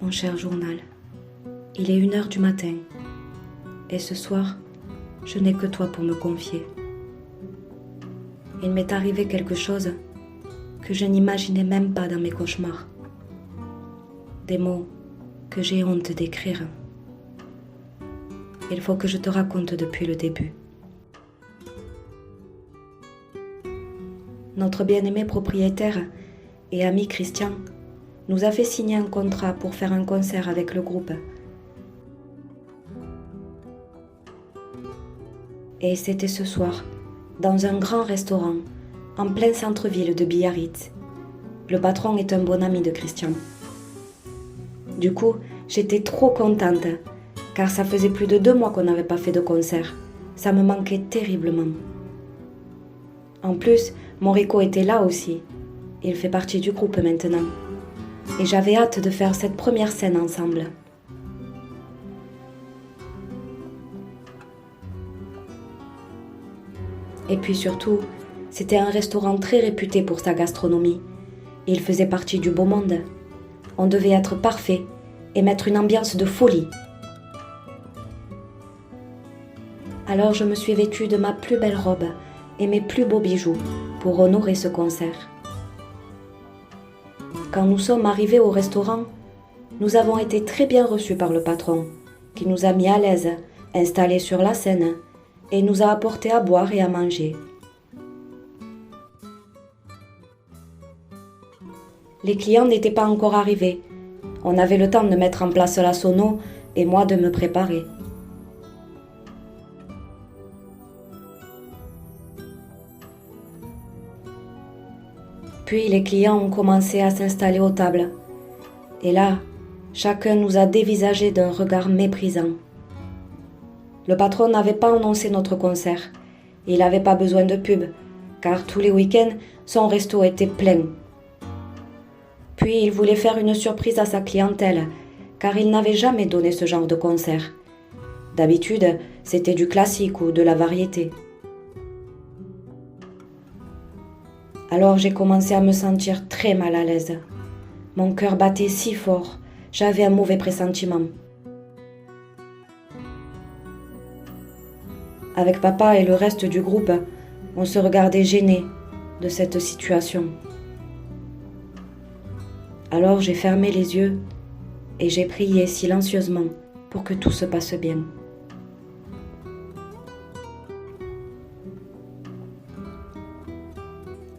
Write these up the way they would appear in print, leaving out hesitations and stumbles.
Mon cher journal, il est 1h du matin et ce soir, je n'ai que toi pour me confier. Il m'est arrivé quelque chose que je n'imaginais même pas dans mes cauchemars. Des mots que j'ai honte d'écrire. Il faut que je te raconte depuis le début. Notre bien-aimé propriétaire et ami Christian nous a fait signer un contrat pour faire un concert avec le groupe. Et c'était ce soir, dans un grand restaurant, en plein centre-ville de Biarritz. Le patron est un bon ami de Christian. Du coup, j'étais trop contente, car ça faisait plus de 2 mois qu'on n'avait pas fait de concert. Ça me manquait terriblement. En plus, mon Rico était là aussi. Il fait partie du groupe maintenant. Et j'avais hâte de faire cette première scène ensemble. Et puis surtout, c'était un restaurant très réputé pour sa gastronomie. Il faisait partie du beau monde. On devait être parfait et mettre une ambiance de folie. Alors je me suis vêtue de ma plus belle robe et mes plus beaux bijoux pour honorer ce concert. Quand nous sommes arrivés au restaurant, nous avons été très bien reçus par le patron, qui nous a mis à l'aise, installés sur la scène, et nous a apporté à boire et à manger. Les clients n'étaient pas encore arrivés. On avait le temps de mettre en place la sono et moi de me préparer. Puis les clients ont commencé à s'installer aux tables. Et là, chacun nous a dévisagés d'un regard méprisant. Le patron n'avait pas annoncé notre concert. Il n'avait pas besoin de pub, car tous les week-ends, son resto était plein. Puis il voulait faire une surprise à sa clientèle, car il n'avait jamais donné ce genre de concert. D'habitude, c'était du classique ou de la variété. Alors j'ai commencé à me sentir très mal à l'aise. Mon cœur battait si fort, j'avais un mauvais pressentiment. Avec papa et le reste du groupe, on se regardait gênés de cette situation. Alors j'ai fermé les yeux et j'ai prié silencieusement pour que tout se passe bien.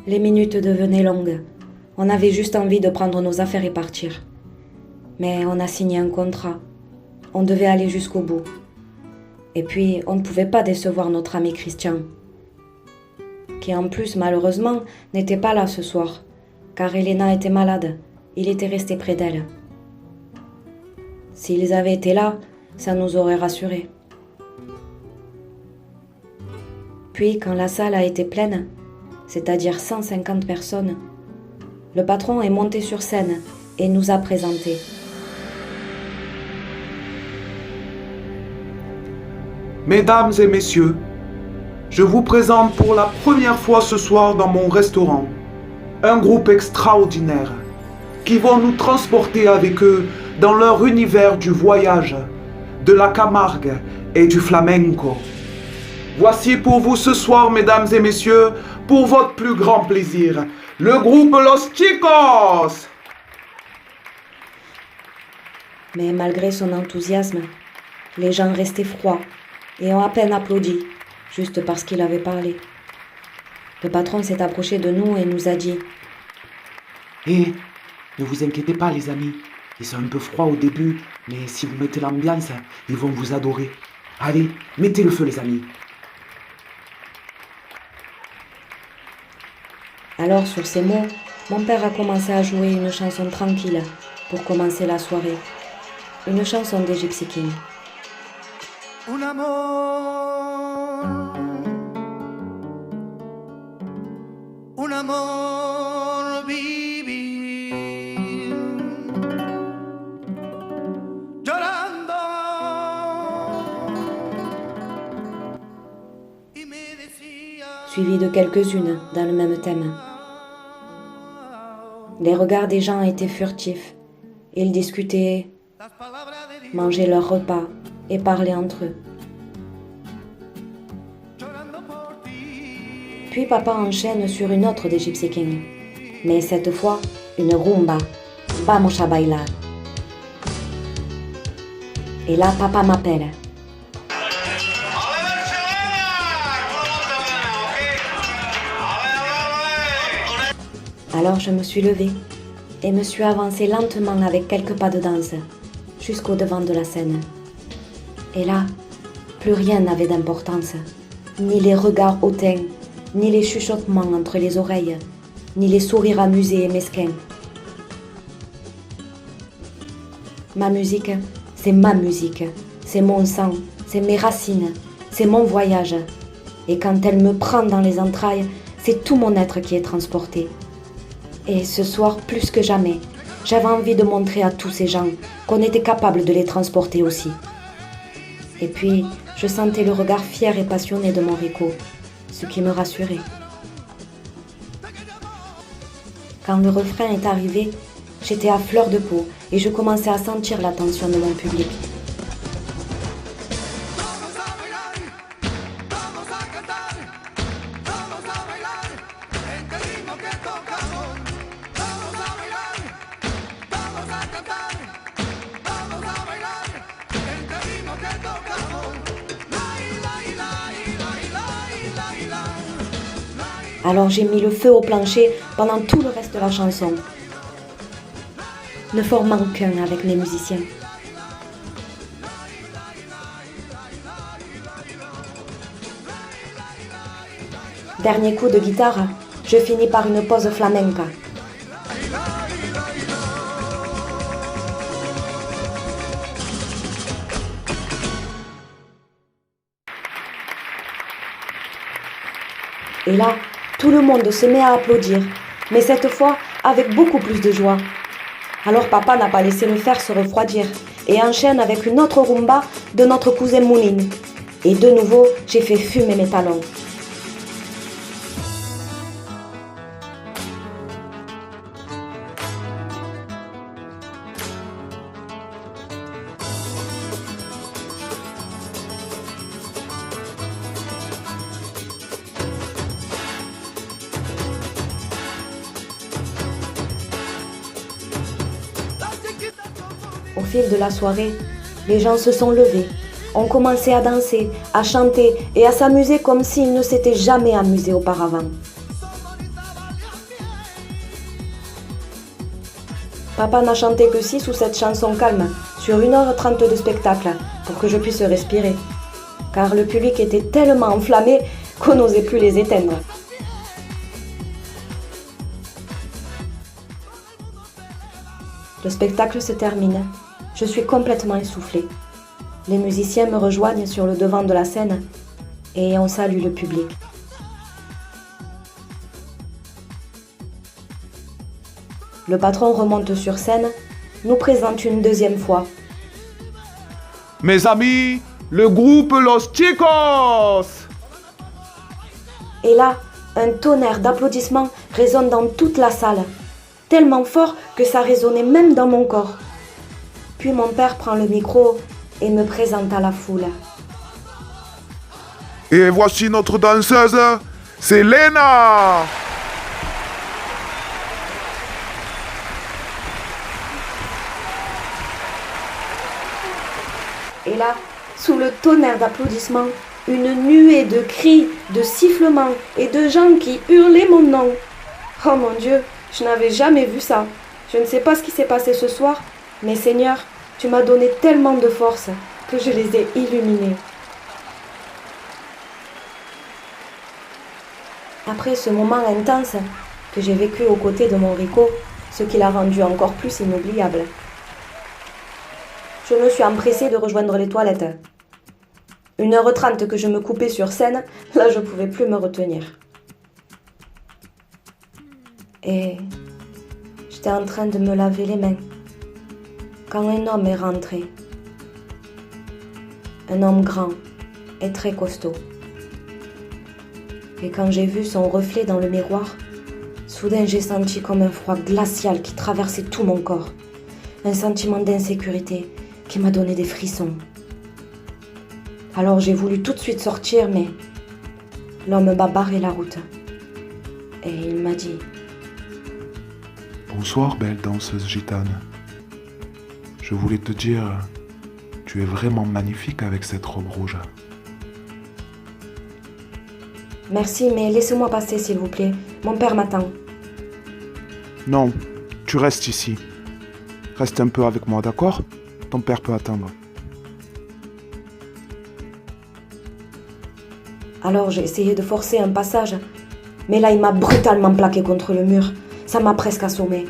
Les minutes devenaient longues. On avait juste envie de prendre nos affaires et partir. Mais on a signé un contrat. On devait aller jusqu'au bout. Et puis, on ne pouvait pas décevoir notre ami Christian, qui en plus, malheureusement, n'était pas là ce soir, car Elena était malade. Il était resté près d'elle. S'ils avaient été là, ça nous aurait rassurés. Puis, quand la salle a été pleine, c'est-à-dire 150 personnes, le patron est monté sur scène et nous a présentés. Mesdames et messieurs, je vous présente pour la première fois ce soir dans mon restaurant un groupe extraordinaire qui vont nous transporter avec eux dans leur univers du voyage, de la Camargue et du flamenco. Voici pour vous ce soir, mesdames et messieurs, pour votre plus grand plaisir, le groupe Los Chicos! Mais malgré son enthousiasme, les gens restaient froids et ont à peine applaudi, juste parce qu'il avait parlé. Le patron s'est approché de nous et nous a dit « Et ne vous inquiétez pas les amis, ils sont un peu froids au début, mais si vous mettez l'ambiance, ils vont vous adorer. Allez, mettez le feu les amis !» Alors sur ces mots, mon père a commencé à jouer une chanson tranquille pour commencer la soirée. Une chanson des Gypsy Kings. Un amor, un amor vivir, llorando. Suivi de quelques-unes dans le même thème. Les regards des gens étaient furtifs. Ils discutaient manger leur repas et parler entre eux. Puis papa enchaîne sur une autre des Gypsy Kings, mais cette fois une rumba, vamos a bailar. Et là papa m'appelle. Alors je me suis levée et me suis avancée lentement avec quelques pas de danse jusqu'au devant de la scène. Et là, plus rien n'avait d'importance, ni les regards hautains, ni les chuchotements entre les oreilles, ni les sourires amusés et mesquins. Ma musique, c'est mon sang, c'est mes racines, c'est mon voyage. Et quand elle me prend dans les entrailles, c'est tout mon être qui est transporté. Et ce soir, plus que jamais, j'avais envie de montrer à tous ces gens qu'on était capable de les transporter aussi. Et puis, je sentais le regard fier et passionné de mon Rico, ce qui me rassurait. Quand le refrain est arrivé, j'étais à fleur de peau et je commençais à sentir l'attention de mon public. Alors j'ai mis le feu au plancher pendant tout le reste de la chanson, ne formant qu'un avec mes musiciens. Dernier coup de guitare, je finis par une pause flamenca. Et là, tout le monde se met à applaudir, mais cette fois avec beaucoup plus de joie. Alors papa n'a pas laissé le fer se refroidir et enchaîne avec une autre rumba de notre cousin Mouline. Et de nouveau, j'ai fait fumer mes talons. Au fil de la soirée, les gens se sont levés, ont commencé à danser, à chanter et à s'amuser comme s'ils ne s'étaient jamais amusés auparavant. Papa n'a chanté que 6 ou 7 chansons calmes sur 1h30 de spectacle pour que je puisse respirer, car le public était tellement enflammé qu'on n'osait plus les éteindre. Le spectacle se termine. Je suis complètement essoufflée. Les musiciens me rejoignent sur le devant de la scène et on salue le public. Le patron remonte sur scène, nous présente une deuxième fois. Mes amis, le groupe Los Chicos! Et là, un tonnerre d'applaudissements résonne dans toute la salle, tellement fort que ça résonnait même dans mon corps. Puis mon père prend le micro et me présente à la foule. Et voici notre danseuse, c'est Lena! Et là, sous le tonnerre d'applaudissements, une nuée de cris, de sifflements et de gens qui hurlaient mon nom. Oh mon Dieu, je n'avais jamais vu ça. Je ne sais pas ce qui s'est passé ce soir, mais Seigneur, tu m'as donné tellement de force que je les ai illuminés. Après ce moment intense que j'ai vécu aux côtés de mon Rico, ce qui l'a rendu encore plus inoubliable, je me suis empressée de rejoindre les toilettes. 1h30 que je me coupais sur scène, là je ne pouvais plus me retenir. Et j'étais en train de me laver les mains quand un homme est rentré. Un homme grand et très costaud. Et quand j'ai vu son reflet dans le miroir, soudain j'ai senti comme un froid glacial qui traversait tout mon corps. un sentiment d'insécurité qui m'a donné des frissons. Alors j'ai voulu tout de suite sortir, mais l'homme m'a barré la route. Et il m'a dit: Bonsoir, belle danseuse gitane. Je voulais te dire, tu es vraiment magnifique avec cette robe rouge. Merci, mais laissez-moi passer, s'il vous plaît. Mon père m'attend. Non, tu restes ici. Reste un peu avec moi, d'accord? Ton père peut attendre. Alors j'ai essayé de forcer un passage, mais là il m'a brutalement plaqué contre le mur. Ça m'a presque assommé.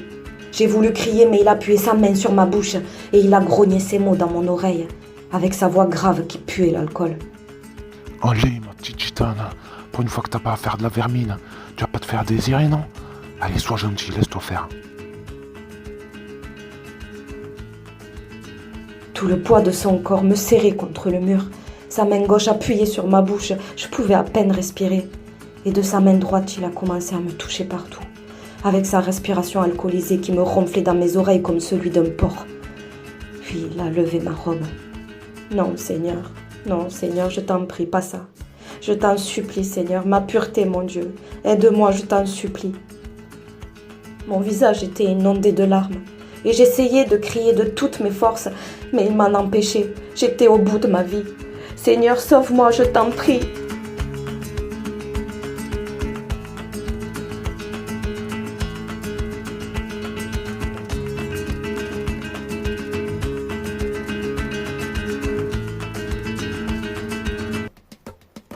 J'ai voulu crier, mais il a appuyé sa main sur ma bouche et il a grogné ses mots dans mon oreille, avec sa voix grave qui puait l'alcool. Allez, ma petite gitane, pour une fois que t'as pas à faire de la vermine, tu vas pas te faire désirer, non? Allez, sois gentil, laisse-toi faire. Tout le poids de son corps me serrait contre le mur. Sa main gauche appuyée sur ma bouche, je pouvais à peine respirer. Et de sa main droite, il a commencé à me toucher partout, avec sa respiration alcoolisée qui me ronflait dans mes oreilles comme celui d'un porc. Puis il a levé ma robe. Non, Seigneur, je t'en prie, pas ça. Je t'en supplie, Seigneur, ma pureté, mon Dieu. Aide-moi, je t'en supplie. Mon visage était inondé de larmes. Et j'essayais de crier de toutes mes forces, mais il m'en empêchait. J'étais au bout de ma vie. Seigneur, sauve-moi, je t'en prie.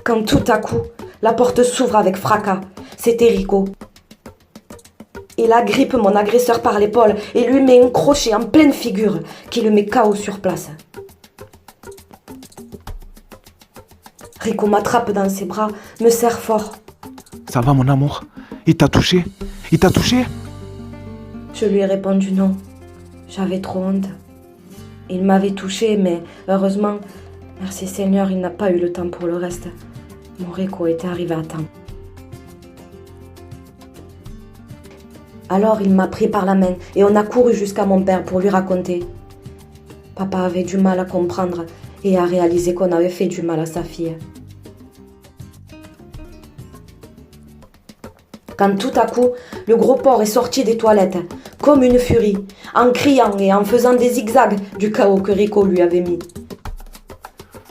Quand tout à coup, la porte s'ouvre avec fracas. C'était Rico. Il agrippe mon agresseur par l'épaule et lui met un crochet en pleine figure qui le met KO sur place. Rico m'attrape dans ses bras, me serre fort. Ça va, mon amour? Il t'a touché? Il t'a touché? Je lui ai répondu non. J'avais trop honte. Il m'avait touché, mais heureusement, merci Seigneur, il n'a pas eu le temps pour le reste. Mon Rico était arrivé à temps. Alors il m'a pris par la main et on a couru jusqu'à mon père pour lui raconter. Papa avait du mal à comprendre et a réalisé qu'on avait fait du mal à sa fille. Quand tout à coup, le gros porc est sorti des toilettes, comme une furie, en criant et en faisant des zigzags du chaos que Rico lui avait mis.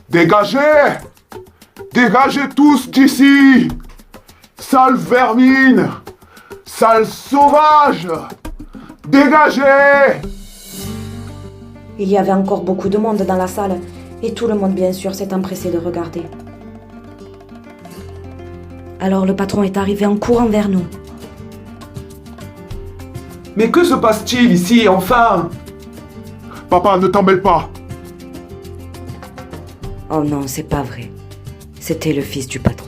Dégagez! Dégagez tous d'ici! Sale vermine! Sale sauvage! Dégagez! Il y avait encore beaucoup de monde dans la salle, et tout le monde bien sûr s'est empressé de regarder. Alors le patron est arrivé en courant vers nous. Mais que se passe-t-il ici, enfin? Papa, ne t'en mêle pas! Oh non, c'est pas vrai. C'était le fils du patron.